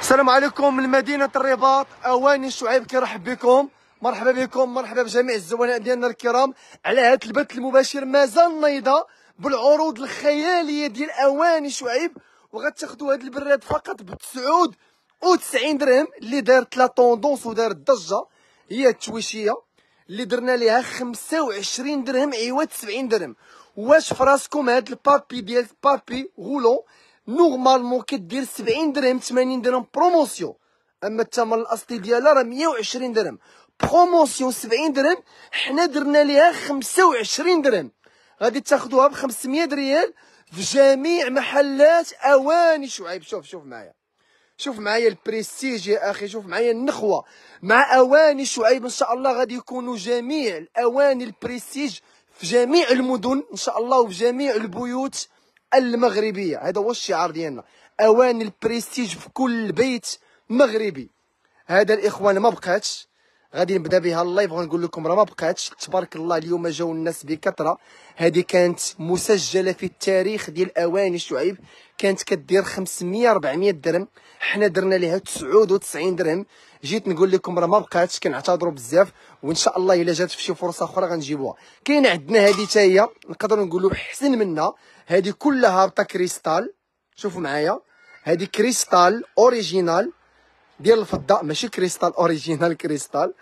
السلام عليكم من مدينة الرباط. أواني شعيب كيرحب بكم. مرحبا بكم، مرحبا بجميع الزواناء ديالنا الكرام على هذا البث المباشر. مازال نايضة بالعروض الخيالية ديال أواني شعيب، وغتاخدوا هذا البراد فقط ب 99 درهم اللي دارت لا طوندونس ودارت ضجة. هي التويشية اللي درنا ليها 25 درهم عوض 70 درهم. واش فراسكم هاد البابي ديال بابي غولون نورمالمون كدير 70 درهم 80 درهم بروموسيون، اما الثمن الاصلي ديالها راه 120 درهم. بروموسيون 70 درهم، حنا درنا ليها 25 درهم. غادي تاخذوها ب 500 ريال في جميع محلات اواني شعيب. شوف معايا، شوف معايا البريستيج يا اخي، شوف معايا النخوه مع اواني شعيب. ان شاء الله غادي يكونوا جميع الاواني البريستيج في جميع المدن ان شاء الله وفي جميع البيوت المغربيه. هذا هو الشعار ديالنا، اواني البريستيج في كل بيت مغربي. هذا الاخوان ما بقاتش، غادي نبدا بها اللايف وغنقول لكم راه ما بقاتش. تبارك الله اليوم جاو الناس بكثره. هذه كانت مسجله في التاريخ ديال اواني شعيب، كانت كدير 500 400 درهم، حنا درنا ليها 99 درهم. جيت نقول لكم راه ما بقاتش، كنعتذروا بزاف، وان شاء الله الا جات في شي فرصه اخرى غنجيبوها. كاين عندنا هذه حتى هي نقدروا نقولوا احسن منها، هذه كلها هابطه كريستال. شوفوا معايا، هذه كريستال اوريجينال ديال الفضه، ماشي كريستال اوريجينال، كريستال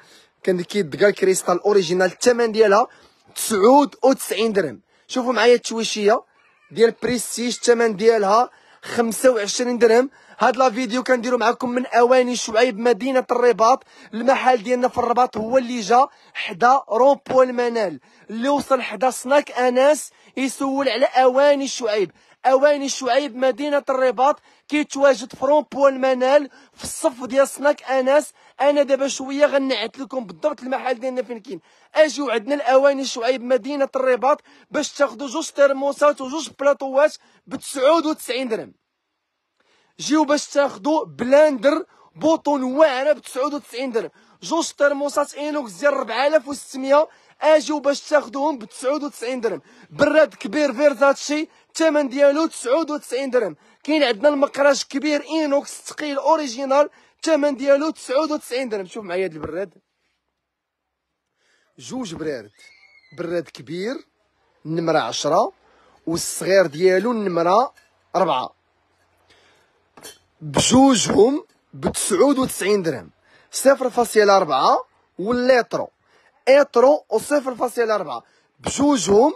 كان كيدقى كريستال اوريجينال. الثمن ديالها 99 درهم. شوفوا معايا التويشيه ديال بريستيج، الثمن ديالها 25 درهم. هاد لا فيديو كنديرو معكم من اواني شعيب مدينه الرباط. المحل ديالنا في الرباط هو اللي جا حدا رومبو المنال، اللي وصل حدا سناك انس يسول على اواني شعيب. اواني شعيب مدينه الرباط كيتواجد في رومبو المنال في الصف ديال سناك انس. انا دابا شويه غنعت لكم بالضبط المحل ديالنا فين كاين. اجيو عندنا الاواني شعيب مدينه الرباط باش تاخذوا جوج ترموسات وجوج بلاطوات ب 99 درهم. جيو باش تاخذوا بلاندر بوطون واعره ب 99 درهم، جوج ترموسات اينوكس ديال 4600 اجيو باش تاخذوهم ب 99 درهم. براد كبير فيرزاتشي الثمن ديالو 99 درهم. كاين عندنا المقراج كبير اينوكس ثقيل اوريجينال الثمن ديالو 99 درهم. شوف معايا هاد البراد، جوج براد كبير النمره 10 والصغير ديالو النمره 4 بجوجهم ب 99 درهم. 0.4 والليترو ايترو و 0.4 بجوجهم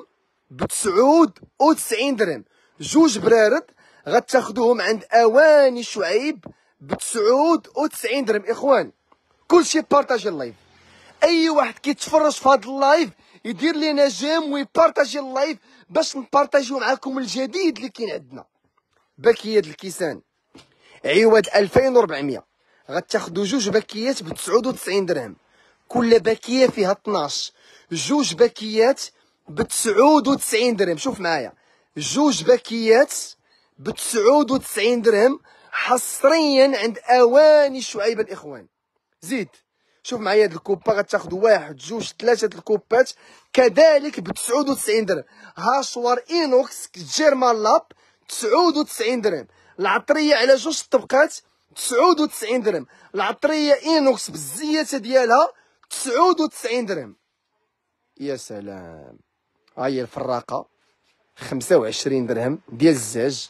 ب 99 درهم. جوج برارد غتاخدوهم عند اواني شعيب ب 99 درهم. اخوان كلشي بارطاجي اللايف، اي واحد كيتفرج في هذا اللايف يدير لينا جيم ويبارطاجي اللايف باش نبارطاجيو معكم الجديد اللي كاين عندنا. باكيات الكيسان عوض 2400 غتاخدو جوج باكيات ب 99 درهم. كل باكيه فيها 12، جوج باكيات ب 99 درهم. شوف معايا، جوج باكيات ب 99 درهم حصريا عند اواني شعيب الاخوان. زيد شوف معايا هاد الكوبا غتاخدو واحد جوج ثلاثه الكوبات كذلك ب 99 درهم. هاشوار اينوكس جيرمان لاب 99 درهم. العطريه على جوج طبقات 99 درهم. العطريه اينوكس بالزياته ديالها 99 درهم. يا سلام، ها هي الفراقه 25 درهم ديال الزاج.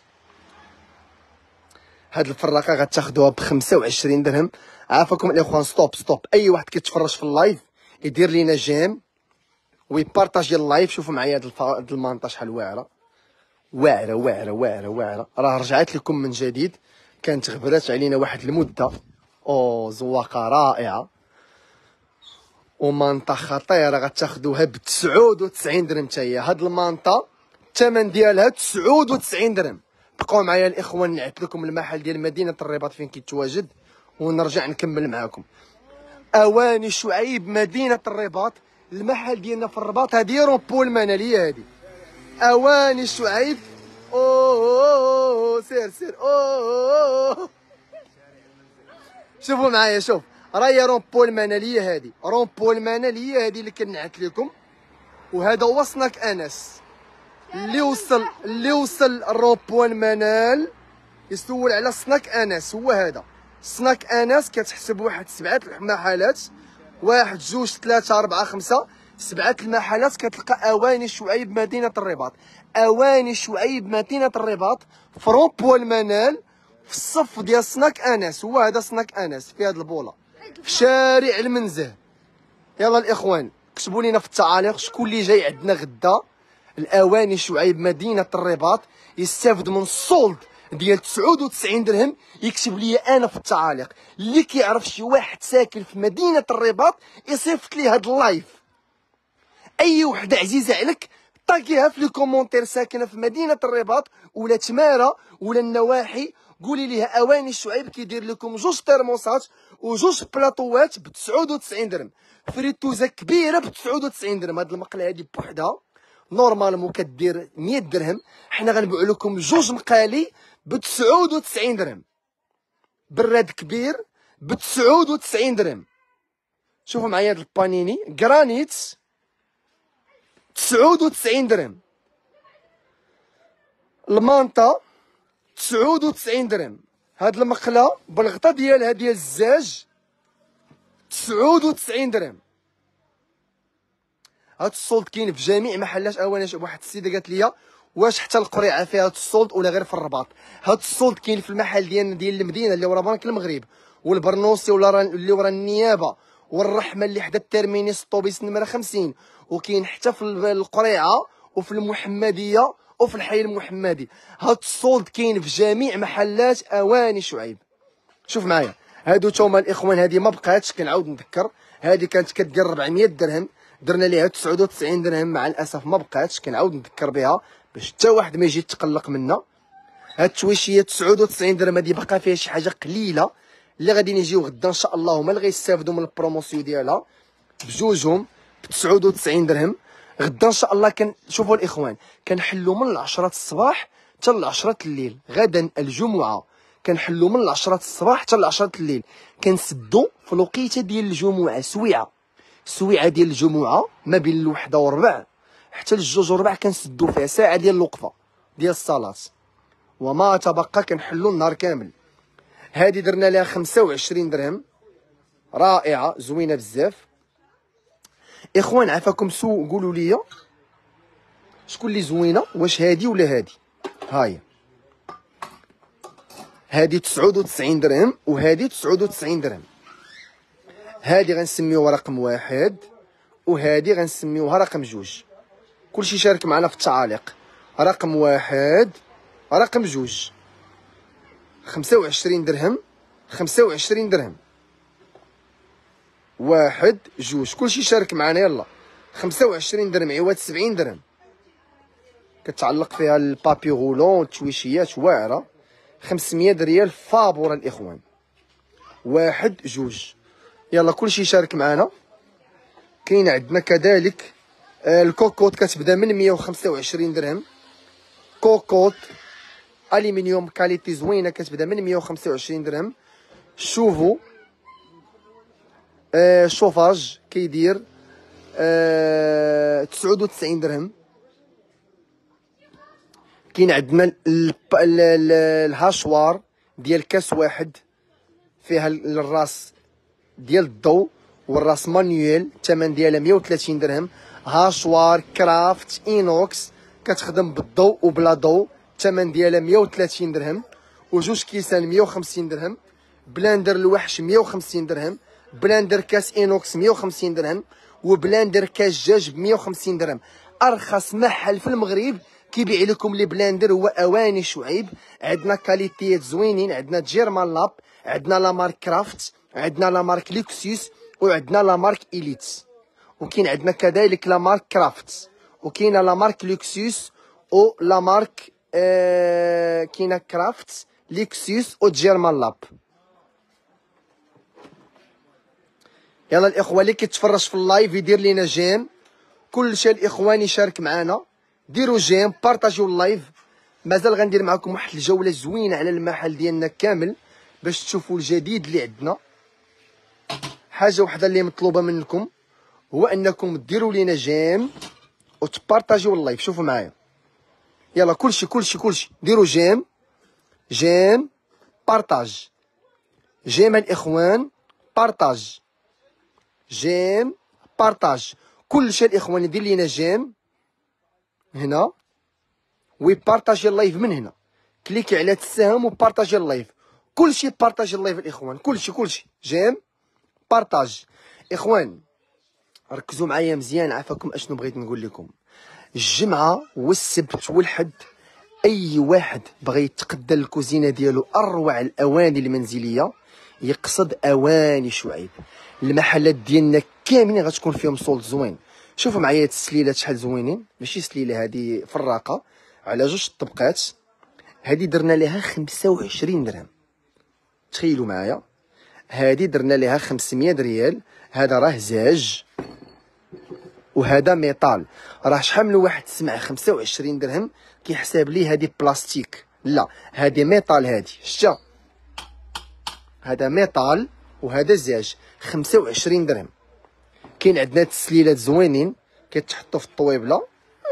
هاد الفراقه غتاخدوها ب 25 درهم. عافاكم الاخوان، ستوب اي واحد كيتفرج في اللايف يدير لينا جيم ويبارطاجي اللايف. شوفوا معايا هاد المانطا شحال واعره. راه رجعت لكم من جديد، كانت غبرات علينا واحد المده. زواقه رائعه ومانطا خطيره غتاخدوها ب 99 درهم. حتى هي هاد المانطا الثمن ديالها 99 درهم. بقاو معايا الاخوان نعت لكم المحل ديال مدينه الرباط فين كيتواجد ونرجع نكمل معاكم. اواني شعيب مدينه الرباط، المحل ديالنا في الرباط. هذه رومبو المناليه، هذه اواني شعيب. سير شوفوا معايا، شوف راهي رومبو المناليه، هذه رومبو المناليه هذه اللي كنعت لكم. وهذا هو سناك انس اللي وصل رومبو المنال يسول على سناك انس، هو هذا سناك انس كتحسب واحد 7 المحلات، 1 2 3 4 5 7 المحلات. كتلقى اواني شعيب مدينه الرباط، اواني شعيب مدينه الرباط فرون بوا المنال في الصف ديال سناك انس. هو هذا سناك انس في هذه البوله في شارع المنزه. يلا الاخوان كتبوا لينا في التعاليق شكون اللي جاي عندنا غدا الاواني شعيب مدينه الرباط يستافد من السولد ديال 99 درهم. يكتب لي انا في التعاليق. اللي كيعرف شي واحد ساكن في مدينه الرباط يصيفط لي هذا اللايف. اي وحده عزيزه عليك طاقيها في لي كومونتير ساكنه في مدينه الرباط ولا تماره ولا النواحي، قولي ليها اواني الشعيب كيدير لكم 2 ترموسات و2 بلاطوات ب 99 درهم. فريتوزه كبيره ب 99 درهم. هاد المقله هادي بوحدها نورمالمون كدير 100 درهم، حنا غنبيعو لكم 2 مقالي ب 99 درهم. براد كبير ب 99 درهم. شوفوا معايا هاد البانيني غرانيت 99 درهم. المانطا 99 درهم. هاد المقله بالغطا ديالها ديال الزاج 99 درهم. هاد السولد كاين في جميع محلات اواني. واحد السيده قالت لي واش حتى القريعه فيها هاد السولد ولا غير في الرباط؟ هاد السولد كاين في المحل ديالنا ديال المدينه اللي ورا بنك المغرب والبرنوسي ولا اللي ورا النيابه والرحمه اللي حدا الترمينيس الطوبيس نمره 50، وكاين حتى في القريعه وفي المحمديه وفي الحي المحمدي. هاد السولد كاين في جميع محلات اواني شعيب. شوف معايا هادو توما الاخوان. هادي ما بقاتش، كنعاود نذكر هادي كانت كدير 400 درهم، درنا ليها 99 درهم. مع الاسف ما بقاتش، كنعاود نذكر بها باش حتى واحد ما يجي يتقلق منا. هاد التويشيه 99 درهم هادي باقا فيها شي حاجه قليله اللي غادي يجيو غدا ان شاء الله هما اللي غيستافدوا من البروموسيون ديالها بجوجهم ب 99 درهم. غدا ان شاء الله شوفوا الاخوان كنحلوا من 10 الصباح حتى ل 10 الليل. غدا الجمعه كنحلوا من 10 الصباح حتى ل 10 الليل. كنسدوا في الوقيته ديال الجمعه سويعه ديال الجمعه ما بين الوحده وربع حتى للجوج وربع كنسدوا فيها ساعه ديال الوقفه ديال الصلاه، وما تبقى كنحلوا النهار كامل. هذه درنا لها 25 درهم، رائعه زوينه بزاف. اخوان عافاكم سو قولوا لي شكون اللي زوينه، واش هادي ولا هادي؟ هاهي هادي 99 درهم وهادي 99 درهم. هادي غنسميوها رقم 1 وهادي غنسميوها رقم 2. كلشي شارك معنا في التعاليق. رقم 1 رقم 2 25 درهم 25 درهم 1 2. كلشي شارك معنا يلا. 25 درهم عوض 70 درهم. كتعلق فيها البابي غولون التويشيات واعره. 500 ريال فابوره الاخوان. 1 2. يلا كلشي يشارك معنا. كاين عندنا كذلك الكوكوط كتبدا من 125 درهم. كوكوط الومنيوم كاليتي زوينه كتبدا من 125 درهم. شوفوا شوفاج كيدير 99 درهم. كاين عندنا الهاشوار ديال كاس واحد فيها الراس ديال الضو والراس مانيويل، الثمن ديالها 130 درهم. هاشوار كرافت اينوكس كتخدم بالضوء وبلا ضوء، الثمن ديالها 130 درهم. وجوج كيسان 150 درهم. بلاندر الوحش 150 درهم. بلاندر كاس اينوكس 150 درهم. وبلاندر كاس جاج ب 150 درهم. ارخص محل في المغرب كيبيع لكم لي بلاندر هو اواني شعيب. عندنا كاليتيات زوينين، عندنا جيرمان لاب، عندنا لا مارك كرافت، عندنا لا مارك لوكسيوس، وعندنا لا مارك إليت. وكاين عندنا كذلك لا مارك كرافت، وكاينه لا مارك لوكسيوس و لا مارك كاينه كرافت لوكسيوس و جيرمان لاب. يلا الاخوه اللي كيتفرج في اللايف يدير لينا جيم. كلشي الاخوان يشارك معنا، ديروا جيم بارطاجيو اللايف. مازال غندير معكم واحد الجوله زوينه على المحل ديالنا كامل باش تشوفوا الجديد اللي عندنا. حاجه وحده اللي مطلوبه منكم هو انكم ديروا لينا جيم وتبارطاجيو اللايف. شوفوا معايا يلا كلشي ديروا جيم بارطاج. جيم الاخوان بارطاج، جيم بارطاج، كلشي الاخوان يدير لينا جيم هنا ويبارطاجي اللايف من هنا، كليكي على السهم وبارطاجي اللايف، كلشي بارطاجي اللايف الاخوان، كلشي جيم بارطاج. اخوان ركزوا معايا مزيان، عافاكم اشنو بغيت نقول لكم. الجمعه والسبت والحد اي واحد بغى يتقدى الكوزينه ديالو اروع الاواني المنزليه يقصد اواني شعيب. المحلات ديالنا كاملين غتكون فيهم صولد زوين. شوفوا معايا هاد السليلات شحال زوينين، ماشي سليله هادي فراقه على جوج طبقات، هادي درنا ليها 25 درهم. تخيلوا معايا هادي درنا ليها 500 ريال، هذا راه زاج وهذا ميطال. راه شحال من واحد سمع 25 درهم كيحساب لي هادي بلاستيك، لا هادي ميطال، هادي شتا هذا ميطال وهذا زاج 25 درهم. كاين عندنا تسليلات زوينين كتحطوا في الطويبله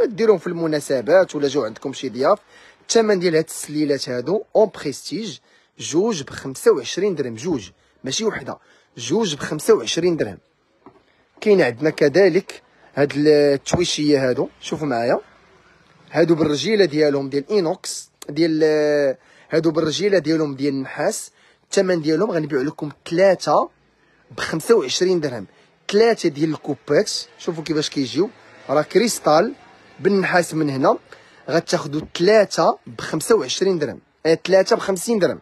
ديروهم في المناسبات ولا جاو عندكم شي ضياف. الثمن ديال هاد التسليلات هادو اون بريستيج جوج ب 25 درهم، جوج ماشي وحده، جوج ب 25 درهم. كاين عندنا كذلك هاد التويشيه هادو، شوفوا معايا هادو بالرجيله ديالهم ديال اينوكس، ديال هادو بالرجيله ديالهم ديال النحاس. الثمن ديالهم غنبيعو لكم 3 ب 25 درهم. 3 ديال الكوبات شوفوا كيفاش كيجيو، راه كريستال بالنحاس من هنا، غتاخدوا 3 ب 25 درهم، 3 ب 50 درهم.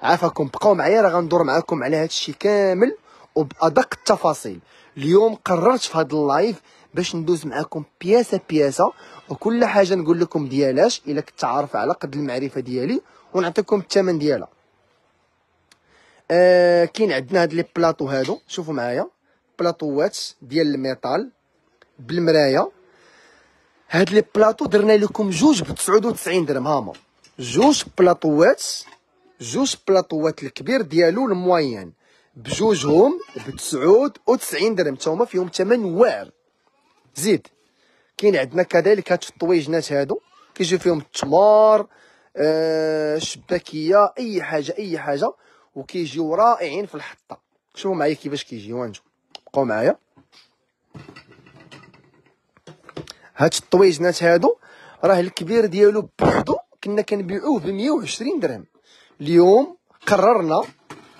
عافاكم بقاو معايا، راه غندور معاكم على هادشي كامل وبادق التفاصيل. اليوم قررت في هاد اللايف باش ندوز معاكم بياسه بياسه وكل حاجه نقول لكم ديالاش الا كنت عارف على قد المعرفه ديالي ونعطيكم الثمن ديالها. كاين عندنا هاد لي بلاطو هادو، شوفوا معايا بلاطوات ديال الميطال بالمرايه. هاد لي بلاطو درنا لكم جوج ب 99 درهم، هاهما جوج بلاطوات الكبير ديالو الموين بجوجهم ب 99 درهم، تا هما فيهم ثمن واعر. زيد كاين عندنا كذلك هاد الطويجنات هادو كيجيو فيهم التمار، شباكيه، اي حاجه وكيجيو رائعين في الحطه. شوفوا معايا كيفاش كيجيو انتم، بقاو معايا. هاد الطويجنات هادو راه الكبير ديالو بوحدو كنا كنبيعوه ب 120 درهم، اليوم قررنا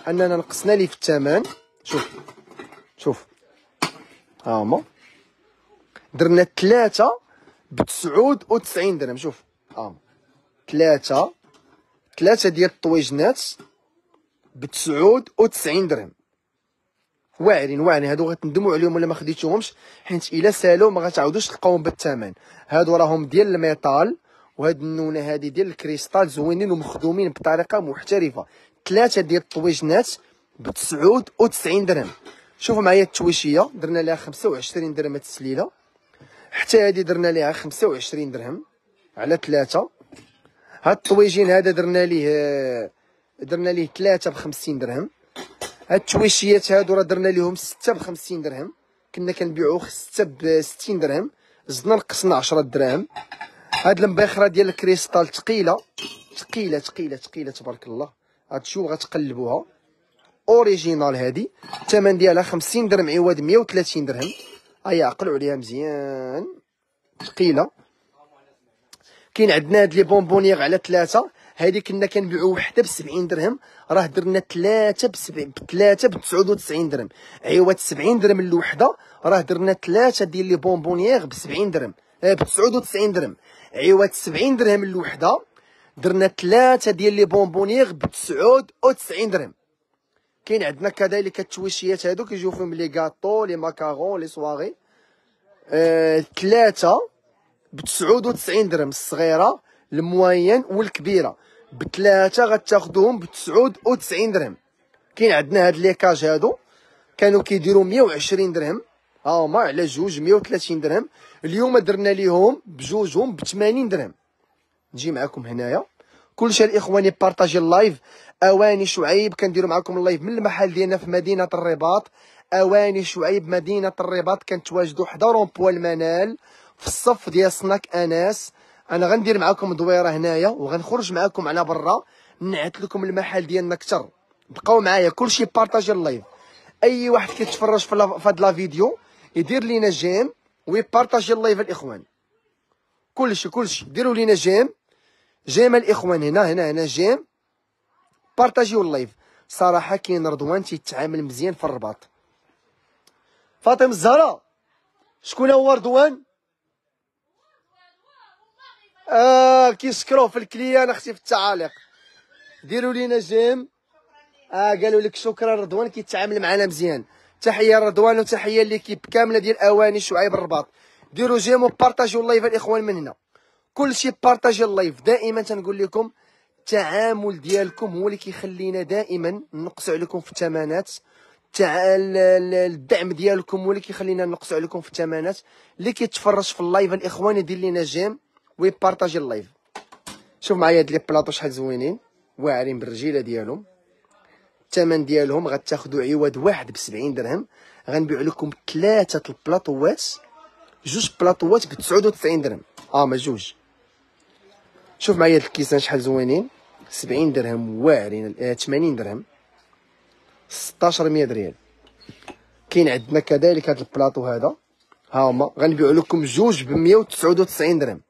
اننا نقصنا ليه في الثمن. شوف ها هما درنا 3 ب 99 درهم. شوف ها 3 ديال الطويجنات ب 99 درهم، واعرين هادو غتندموا عليهم ولا ما خديتوهمش، حيت الا سالوا ما غتعاودوش تلقاوهم بالثمن. هادو راهم ديال الميطال وهاد النونه هادي ديال الكريستال زوينين ومخدومين بطريقه محترفه. 3 ديال الطويجنات ب 99 درهم. شوفوا معايا التويشيه درنا لها 25 درهم التسليله، حتى هادي درنا ليها 25 درهم على 3. هاد الطويجين هذا درنا ليه 3 ب 50 درهم. هاد التويشيات هادو راه درنا ليهم 6 ب 50 درهم، كنا كنبيعوه 6 ب 60 درهم، زدنا نقصنا 10 دراهم. هاد المبخره ديال الكريستال ثقيله تبارك الله، هاد شو غتقلبوها اوريجينال. هادي الثمن ديالها 50 درهم عوض 130 درهم. هيا عقلوا عليها مزيان، ثقيله. كاين عندنا هاد لي بونبونيير على 3، هادي كنا كنبيعو وحده ب 70 درهم، راه درنا 3 ب 99 درهم عوض 70 درهم الوحده. راه درنا 3 ديال لي بونبونيير ب 70 درهم ب 99 درهم عوض 70 درهم الوحده. درنا 3 ديال لي بونبونيير ب 99 درهم. كاين عندنا كذلك التويشيات هادو كيجيو فيهم لي غاطو، لي ماكارون، لي سواغي، 3 ب 99 درهم، الصغيره الموين والكبيره ب3 غتاخذوهم ب 99 درهم. كاين عندنا هاد ليكاج هادو كانوا كيديروا 120 درهم، ها هما على جوج 130 درهم، اليوم درنا ليهم بجوجهم ب 80 درهم. نجي معكم هنايا كلشي الاخوان يبارطاجي اللايف. اواني شعيب كنديروا معكم اللايف من المحل ديالنا في مدينه الرباط. اواني شعيب مدينه الرباط كنتواجدوا حدا رومبوا المنال في الصف ديال سناك انس. انا غندير معكم دويره هنايا وغنخرج معكم على برا نعت لكم المحل ديالنا اكثر بقاو معايا كلشي بارطاجي اللايف. اي واحد كيتفرج في هاد لا فيديو يدير لينا جيم ويبارطاجي اللايف الاخوان. كلشي ديروا لينا جيم الاخوان. هنا جيم، بارطاجيو اللايف. صراحه كاين رضوان تيتعامل مزيان في الرباط. فاطمه الزهراء، شكون هو رضوان؟ كيشكروه في الكليان اختي في التعاليق. ديروا لينا جيم. قالوا لك شكرا رضوان كيتعامل معنا مزيان. تحيه رضوان وتحيه ليكيب كامله ديال اواني شعيب الرباط. ديروا جيم وبارطاجيو اللايف الاخوان من هنا. كلشي بارطاجي اللايف. دائما تنقول لكم التعامل ديالكم هو اللي كيخلينا دائما نقصوا عليكم في الثمنات. الدعم ديالكم هو اللي كيخلينا نقصوا عليكم في الثمنات. اللي كيتفرج في اللايف الاخوان يدير لينا جيم ويبارطاجي اللايف. شوف معايا هاد لي بلاطو شحال زوينين واعرين بالرجيله ديالهم. الثمن ديالهم غتاخذوا عوض واحد ب70 درهم. غنبيع لكم 3 البلاطوات، 2 بلاطوات ب99 درهم. ما جوج. شوف معايا هاد الكيسان شحال زوينين، 70 درهم واعرين، 80 درهم، 1600 ريال. كاين عندنا كذلك هاد البلاطو هذا، ها هما غنبيعو لكم جوج ب199 درهم.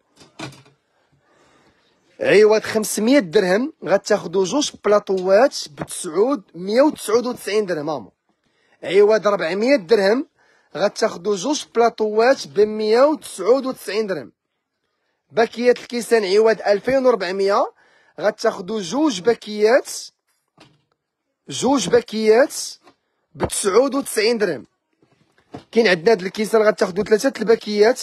عوض 500 درهم غتاخدو 2 بلاطوات ب199 درهم. هما عوض 400 درهم غتاخدو 2 بلاطوات ب199 درهم. باكيات الكيسان عوض 2400 غتاخدو جوج باكيات ب99 درهم. كاين عندنا هاد الكيسان غتاخدو 3 الباكيات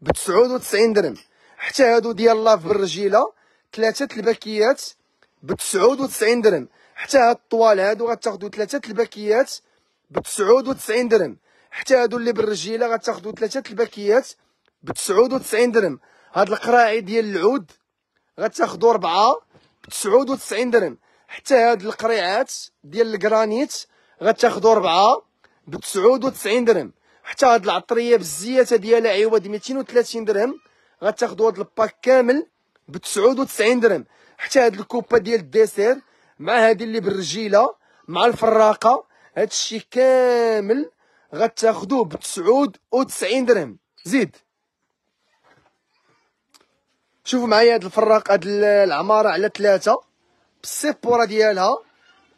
ب99 درهم. حتى هادو ديال لاف بالرجيله 3 الباكيات ب99 درهم. حتى هاد الطوال هادو غتاخدو 3 الباكيات ب99 درهم. حتى هادو اللي بالرجيله غتاخدو 3 الباكيات ب99 درهم. هاد القراعي ديال العود غتاخدو 4 ب99 درهم. حتى هاد القريعات ديال الكرانيت غتاخدو 4 ب99 درهم. حتى هاد العطريه بالزياته ديالها عوض 230 درهم غتاخدو هاد الباك كامل ب99 درهم. حتى هاد الكوبا ديال الديسير مع هادي اللي بالرجيله مع الفراقه هادشي كامل غتاخدوه ب99 درهم. زيد شوفوا معايا هاد الفراق، هاد العماره على 3 بالسيبوره ديالها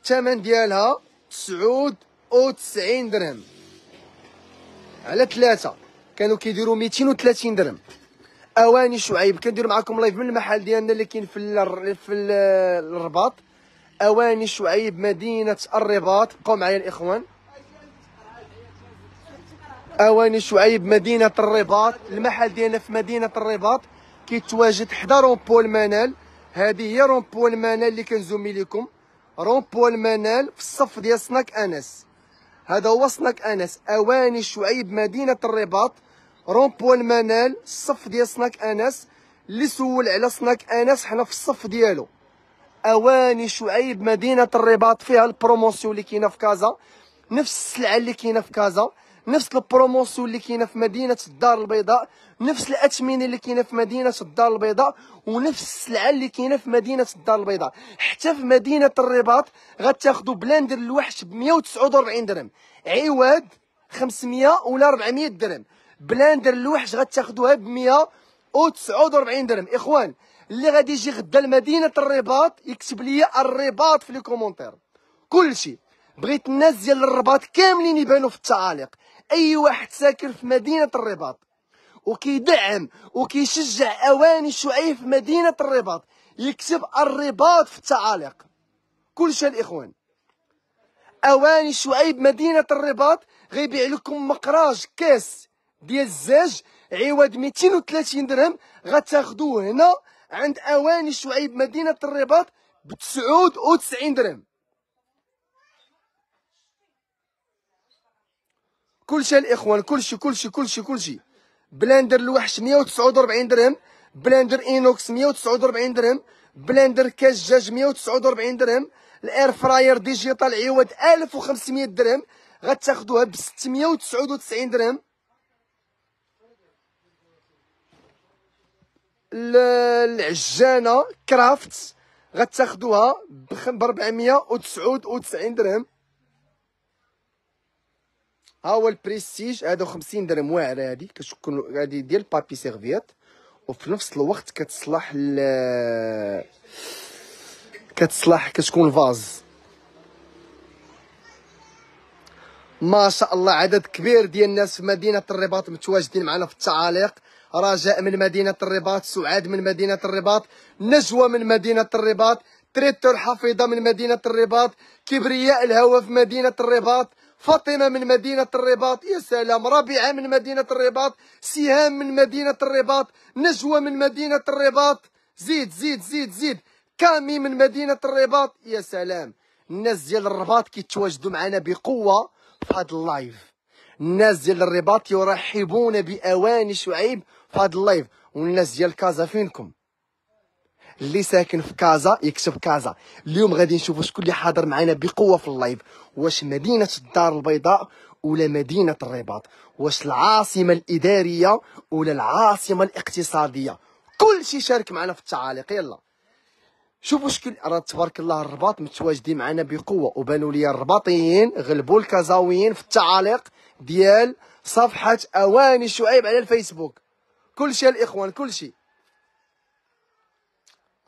الثمن ديالها 99 درهم على 3. كانوا كيديروا 230 درهم. اواني شعيب كندير معكم لايف من المحل ديالنا اللي كاين في الرباط. اواني شعيب مدينه الرباط. بقاو معايا الاخوان. اواني شعيب مدينه الرباط. المحل ديالنا في مدينه الرباط كيتواجد حدا رومبو المنال. هذه هي رومبو المنال اللي كنزومي لكم. رومبو المنال في الصف ديال سناك انس. هذا هو سناك انس. اواني شعيب مدينه الرباط رومبو المنال الصف ديال سناك انس. اللي سول على سناك انس حنا في الصف ديالو. اواني شعيب مدينه الرباط فيها البروموسيون اللي كاينه في كازا، نفس السلعه اللي كاينه في كازا، نفس البروموسيون اللي كاينه في مدينه الدار البيضاء، نفس الاثمنه اللي كاينه في مدينه الدار البيضاء، ونفس السلعه اللي كاينه في مدينه الدار البيضاء. حتى في مدينه الرباط غتاخذوا بلاندر الوحش ب 149 درهم عوض 500 ولا 400 درهم. بلاندر الوحش غتاخذوها ب 149 درهم. اخوان اللي غادي يجي غدا لمدينه الرباط يكتب لي الرباط في لي كومونتير. كلشي بغيت الناس ديال الرباط كاملين يبانوا في التعاليق. اي واحد ساكن في مدينه الرباط وكيدعم وكيشجع اواني شعيب في مدينه الرباط يكتب الرباط في التعاليق. كلشي الاخوان. اواني شعيب مدينه الرباط غيبيع لكم مقراج كاس ديال الزاج عوض 230 درهم غتاخدوه هنا عند اواني شعيب مدينه الرباط ب99 درهم. كلشي الاخوان. كلشي بلاندر الوحش 149 درهم، بلاندر اينوكس 149 درهم، بلاندر كاس دجاج 149 درهم، الاير فراير ديجيتال عوض 1500 درهم غتاخدوها ب 699 درهم. العجانه كرافت غتاخدوها ب 499 درهم. ها هو البريستيج، هادو 50 درهم واعره. هادي كتكون هادي ديال بابي سيرفيات، وفي نفس الوقت كتكون فاز. ما شاء الله عدد كبير ديال الناس في مدينه الرباط متواجدين معنا في التعاليق. رجاء من مدينه الرباط، سعاد من مدينه الرباط، نجوى من مدينه الرباط، تريتور حفيظه من مدينه الرباط، كبرياء الهوى في مدينه الرباط، فاطمه من مدينه الرباط، يا سلام، ربيعه من مدينه الرباط، سهام من مدينه الرباط، نجوى من مدينه الرباط، زيد زيد زيد زيد، كامي من مدينه الرباط، يا سلام. الناس ديال الرباط كيتواجدوا معنا بقوه في هذا اللايف. الناس ديال الرباط يرحبون بأواني شعيب في هذا اللايف. والناس ديال كازا فينكم؟ اللي ساكن في كازا يكتب كازا. اليوم غادي نشوفوا شكون اللي حاضر معنا بقوه في اللايف. واش مدينه الدار البيضاء ولا مدينه الرباط؟ واش العاصمه الاداريه ولا العاصمه الاقتصاديه؟ كل شيء شارك معنا في التعاليق. يلا شوفوا شكل. راه تبارك الله الرباط متواجدين معنا بقوه، وبانوا لي الرباطيين غلبوا الكازاويين في التعاليق ديال صفحه اواني شعيب على الفيسبوك. كل شيء الاخوان، كل شيء.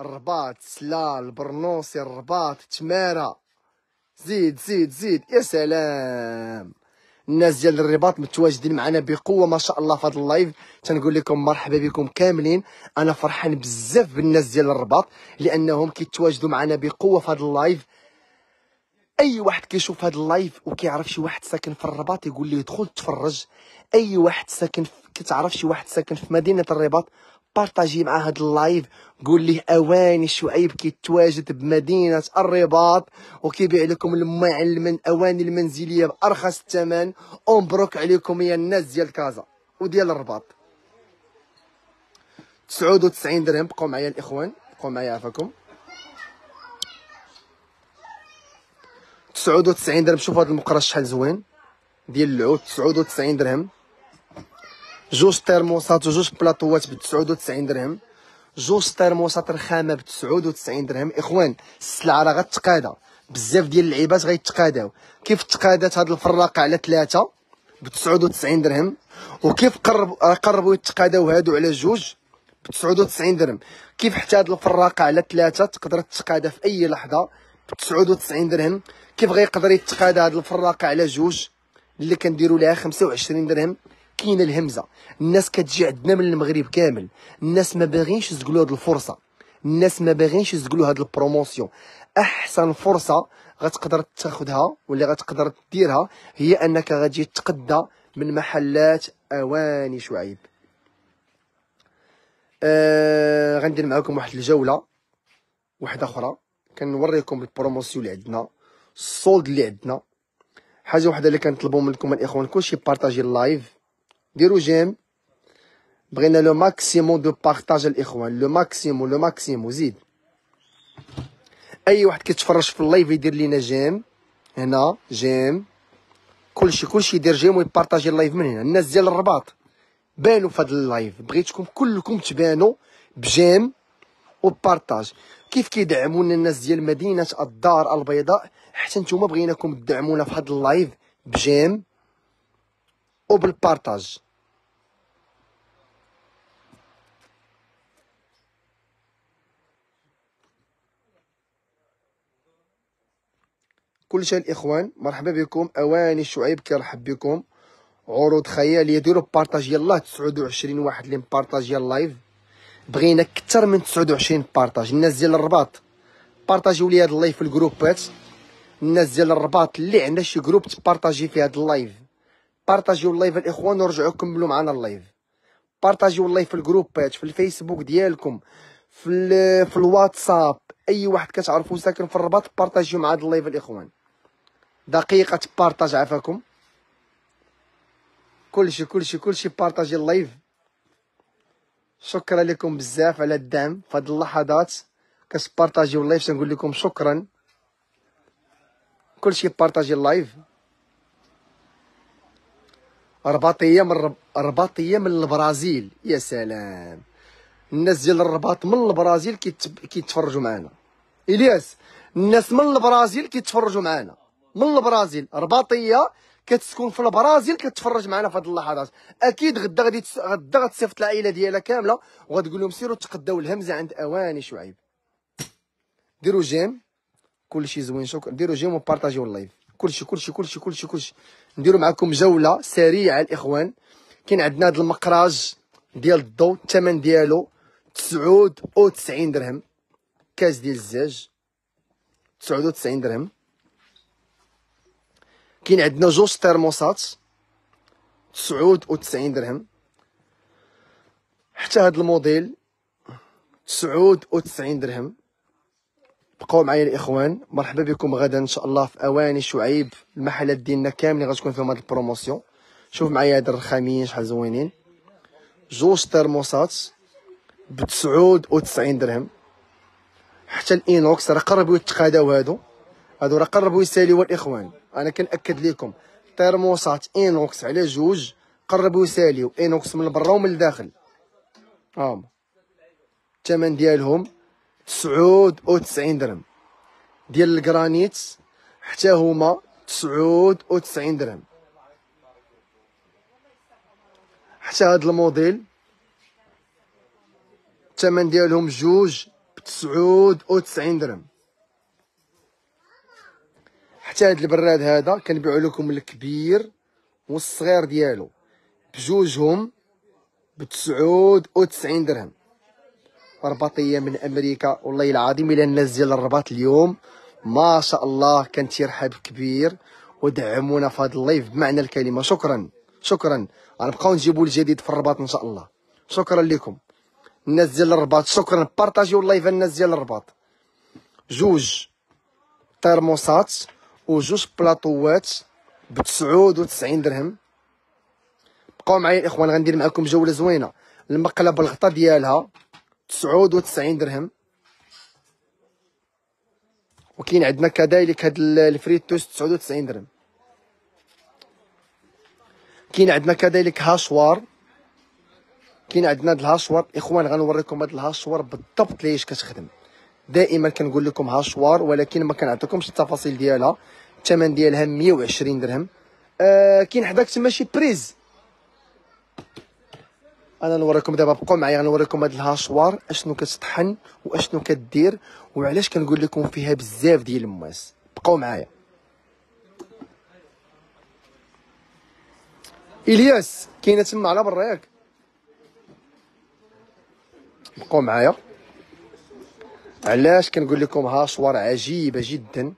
الرباط، سلال، برنوسي، الرباط، تماره، زيد زيد زيد، يا سلام. الناس ديال الرباط متواجدين معنا بقوه ما شاء الله في هذا اللايف. تنقول لكم مرحبا بكم كاملين. انا فرحان بزاف بالناس ديال الرباط لانهم كيتواجدوا معنا بقوه في هذا اللايف. اي واحد كيشوف هذا اللايف وكيعرف شي واحد ساكن في الرباط يقول ليه دخل تفرج. اي واحد ساكن كتعرف شي واحد ساكن في مدينه الرباط، بارطاجي مع هذا اللايف، قول ليه اواني شعيب كيتواجد بمدينه الرباط وكيبيع لكم اواني المنزليه بارخص الثمن. مبروك عليكم يا الناس ديال كازا وديال الرباط. 99 درهم. بقوا معايا الاخوان، بقوا معايا عافاكم. 99 درهم. شوفوا هذا المقراص شحال زوين ديال العود. 99 درهم. جوج ترموسات وجوج بلاطوات ب 99 درهم. جوج ترموسات رخامه ب 99 درهم. اخوان السلعه راه غتقادى، بزاف ديال اللعيبات غيتقاداو. كيف تقادات هاد الفراقه على 3 ب 99 درهم، وكيف قربوا يتقاداو هادو على جوج ب 99 درهم. كيف حتى هاد الفراقه على 3 تقدر تتقادى في اي لحظه ب 99 درهم. كيف غيقدر يتقادى هاد الفراقه على جوج اللي كنديروا لها 25 درهم. كاينه الهمزه. الناس كتجي عندنا من المغرب كامل. الناس ما باغينش يزقلوا هاد الفرصه، الناس ما باغينش يزقلوا هاد البروموسيون. احسن فرصه غتقدر تاخذها واللي غتقدر ديرها هي انك غتجي تقدى من محلات اواني شعيب. غندير معكم واحد الجوله واحده اخرى كنوريكم البروموسيون اللي عندنا، السولد اللي عندنا. حاجه واحده اللي كنطلبوا منكم الاخوان، كلشي بارطاجي اللايف، ديروا جيم. بغينا لو ماكسيموم دو بارطاج الاخوان، لو ماكسيموم لو ماكسيموم. زيد اي واحد كيتفرج في اللايف يدير لينا جيم هنا، جيم. كلشي يدير جيم ويبارطاجي اللايف من هنا. الناس ديال الرباط بانوا في هذا اللايف، بغيتكم كلكم تبانوا بجيم وبارطاج. كيف كيدعمونا الناس ديال مدينه الدار البيضاء، حتى نتوما بغيناكم تدعمونا في هذا اللايف بجيم وبالبارطاج. كل شيء الاخوان، مرحبا بكم. اواني شعيب كيرحب بكم. عروض خياليه، ديروا بارطاج يلاه. 29 واحد اللي مبارطاجي اللايف، بغينا اكثر من 29 بارطاج. الناس ديال الرباط بارطاجيو لي هذا اللايف في الجروبات. الناس ديال الرباط اللي عندها شي جروب تبارطاجي في هذا اللايف، بارطاجيو اللايف الاخوان ورجعوا كملوا معنا اللايف. بارطاجيو اللايف في الجروبات، في الفيسبوك ديالكم، في الواتساب. اي واحد كتعرفو ساكن في الرباط بارطاجيو مع هذا اللايف الاخوان. دقيقه بارطاج عافاكم. كلشي بارطاجي اللايف. شكرا لكم بزاف على الدعم في هذه اللحظات. كتبارطاجيو اللايف تنقول لكم شكرا. كلشي بارطاجي اللايف. رباطيه من البرازيل، يا سلام. الناس ديال الرباط من البرازيل كيتفرجوا معنا. الياس الناس من البرازيل كيتفرجوا معنا، من البرازيل، رباطيه كتسكن في البرازيل كتفرج معنا في هذه اللحظات. اكيد غدا غدا غتصيفط العائله ديالها كامله وغتقول لهم سيروا تقداو الهمزه عند اواني شعيب. ديروا جيم، كلشي زوين، شكرا. ديروا جيم وبارطاجيو اللايف، كلشي. نديروا معكم جوله سريعه الاخوان. كاين عندنا هذا المقراج ديال الضو، الثمن ديالو 99 درهم، كاس ديال الزاج 99 درهم. كاين عندنا جوج ترموسات 99 درهم. حتى هذا الموديل 99 درهم. بقاو معايا الاخوان، مرحبا بكم غدا ان شاء الله في اواني شعيب. المحلات ديالنا كاملين غتكون فيهم هاد البروموسيون. شوف معايا هاد الرخامين شحال زوينين، جوج ترموسات ب 99 درهم. حتى الانوكس راه قربوا يتقاداو، هادو راه قربوا يساليو الاخوان. انا كنأكد لكم ترموسات انوكس على جوج قربوا يساليو، انوكس من برا ومن الداخل. هاهما الثمن ديالهم 99 درهم. ديال الكرانيت حتى هما 99 درهم. حتى هاد الموديل الثمن ديالهم جوج ب 99 درهم. حتى هاد البراد هذا كنبيعو لكم الكبير والصغير ديالو بجوجهم ب 99 درهم. رباطيه من امريكا، والله العظيم الا الناس ديال الرباط اليوم ما شاء الله كان ترحاب كبير ودعمونا في هذا اللايف بمعنى الكلمه. شكرا غنبقاو نجيبوا الجديد في الرباط ان شاء الله. شكرا لكم الناس ديال الرباط، شكرا. بارطاجيو اللايف الناس ديال الرباط. جوج ترموسات وجوج بلاطوات ب 99 درهم. بقاو معايا الاخوان، غندير معكم جوله زوينه. المقلب الغطا ديالها 99 درهم. وكاين عندنا كذلك هاد الفريتوس 99 درهم. كاين عندنا كذلك هاشوار، كاين عندنا هاد الهاشوار اخوان. غنوريكم هاد الهاشوار بالضبط ليش كتخدم. دائما كنقول لكم هاشوار ولكن ما كنعطيكمش التفاصيل ديالها. الثمن ديالها 120 درهم. كاين حداك تما شي بريز. انا نوريكم دابا، بقاو معايا غنوريكم هاد الهاشوار اشنو كتطحن واشنو كدير وعلاش كنقول لكم فيها بزاف ديال المواس. بقاو معايا. الياس كاينه تما على برا ياك. بقاو معايا. علاش كنقول لكم هاشوار عجيبه جدا.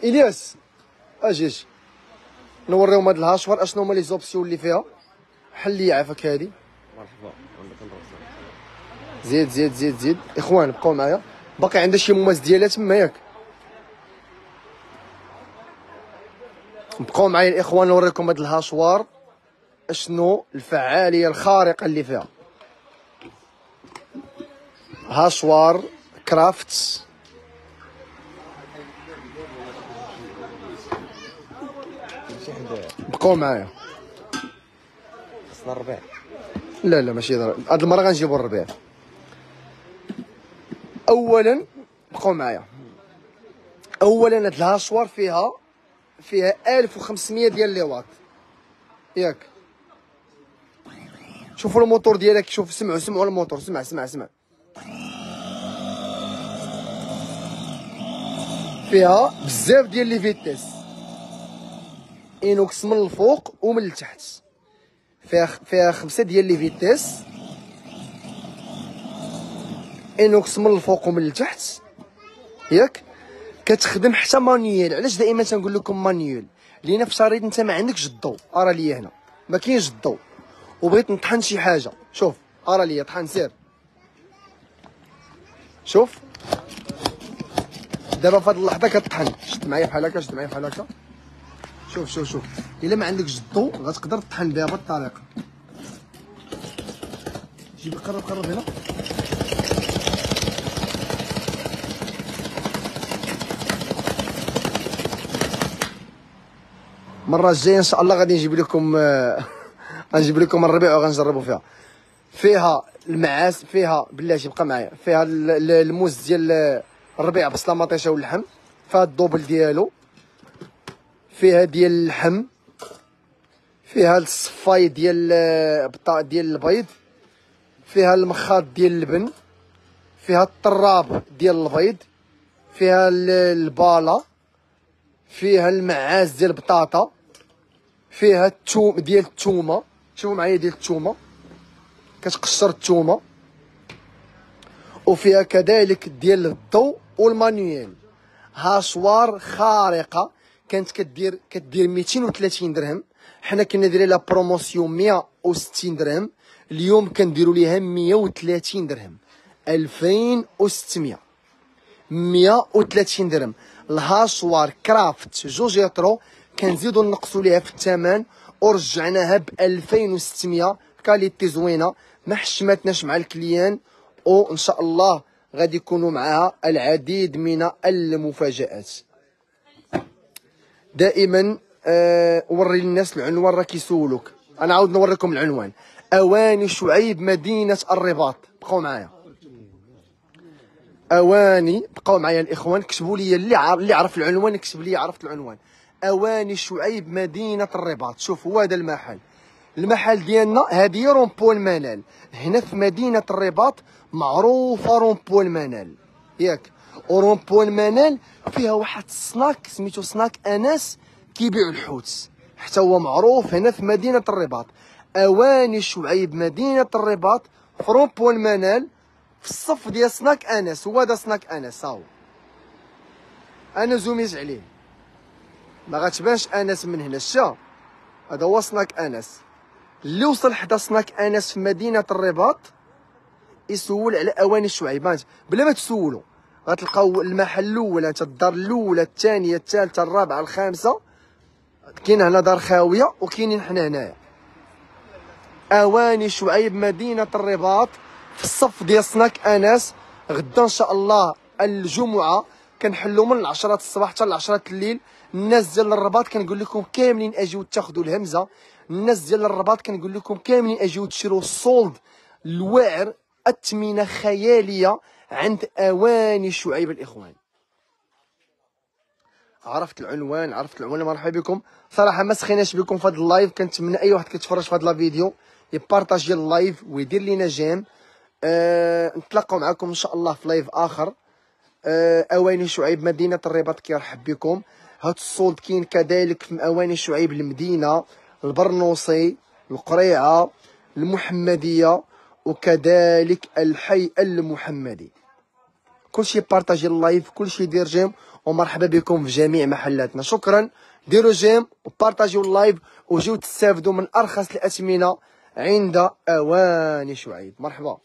الياس اجي نوريهم هاد الهاشوار اشنو هما لي زوبسيون اللي فيها. حل لي عافاك هادي. مرحبا. زيد اخوان بقاو معايا. باقي عندها شي مواس ديالها تما ياك. بقاو معايا الاخوان نوريكم هاد الهاشوار اشنو الفعاليه الخارقه اللي فيها. هاشوار كرافتس. بقاو معايا. خصنا الربيع. لا ماشي هاد المره غنجيبو الربيع. اولا بقاو معايا. اولا هاد الهاشوار فيها 1500 ديال لي واط ياك. شوفوا الموتور ديالك، شوف سمعوا الموتور. سمع. فيها بزاف ديال لي فيتيس، انوكس من الفوق ومن التحت. فيها 5 ديال لي فيتيس، انوكس من الفوق ومن التحت ياك. كتخدم حتى مانيول. علاش دائما تنقول لكم مانيول؟ لينا في شريط انت ما عندكش الضو. ارى ليا هنا ما كاينش الضو وبغيت نطحن شي حاجه. شوف ارى ليا طحن سير. شوف دابا في هاد اللحظه كطحن. شد معايا بحال هكا. شوف الا ما عندكش الضو غتقدر تطحن بها بهاد الطريقه. جيب قرب هنا. المره الجايه ان شاء الله غادي نجيب لكم غنجيب لكم الربيع وغنجربوا فيها. فيها المعاس، فيها بلاتي بقى معايا، فيها الموز ديال الربيع بصله مطيشه واللحم، فيها الدوبل ديالو، فيها ديال اللحم، فيها الصفاي ديال البيض، فيها المخاط ديال اللبن، فيها الطراب ديال البيض، فيها الباله، فيها المعاز ديال البطاطا، فيها الثوم ديال الثومه، شوفوا معايا ديال الثومه كتقشر الثومه، وفيها كذلك ديال الضو والمانيوال. هاشوار خارقه كانت كدير 230 درهم، حنا كنا دايرين لها بروموسيون 160 درهم، اليوم كنديروا ليها 130 درهم، 2600 130 درهم. الهاشوار كرافت جوجيترو كنزيدو نقصوا ليها في الثمن ورجعناها ب 2600. كاليتي زوينه ما حشمتناش مع الكليان، وان شاء الله غادي يكونوا معها العديد من المفاجآت. دائما وري الناس العنوان، راه كيسولوك، انا عاود نوريكم العنوان. اواني شعيب مدينه الرباط، بقاو معايا اواني، بقاو معايا الاخوان، كتبوا لي اللي عرف العنوان يكتب لي عرفت العنوان. اواني شعيب مدينه الرباط. شوف هو هذا المحل ديالنا، هذه رومبو المنال هنا في مدينه الرباط، معروفه رومبو المنال ياك. ورومبو المنال فيها واحد السناك سميتو سناك انس كيبيعوا الحوت، حتى هو معروف هنا في مدينه الرباط. اواني شعيب مدينه الرباط في رومبو المنال في الصف ديال سناك انس. هو هذا سناك انس، هاو انا زوميت عليه ما غتبانش انس من هنا، الشا هذا هو سناك انس. اللي وصل حدا سناك انس في مدينه الرباط يسول على اواني الشعيبات بلا ما تسولوا، غتلقاو المحل الاول، حتى الدار الاولى الثانيه الثالثه الرابعه الخامسه، كاين هنا دار خاويه وكاينين حنا هنايا. اواني شعيب مدينه الرباط في الصف ديال سناك انس. غدا ان شاء الله الجمعه كنحلوا من 10 الصباح حتى ل 10 الليل. الناس ديال الرباط كنقول لكم كاملين اجيو تاخذوا الهمزه، الناس ديال الرباط كنقول لكم كاملين اجيو تشريو الصولد الواعر، اثمنه خياليه عند اواني شعيب. الاخوان عرفت العنوان، مرحبا بكم. صراحه ما سخيناش بكم في هذا اللايف، كنتمنى اي واحد كيتفرج في هذا الفيديو يبارطاجي اللايف ويدير لينا جيم. نتلاقاو معكم ان شاء الله في لايف اخر. اواني شعيب مدينه الرباط كيرحب بكم. هاد الصولد كاين كذلك في اواني شعيب المدينه، البرنوصي، القريعه، المحمديه، وكذلك الحي المحمدي. كلشي بارطاجي اللايف، كلشي دير جيم، ومرحبا بكم في جميع محلاتنا. شكرا، ديروا جيم وبارطاجيو اللايف وجيو تستافدوا من ارخص الاثمنه عند اواني شعيب. مرحبا.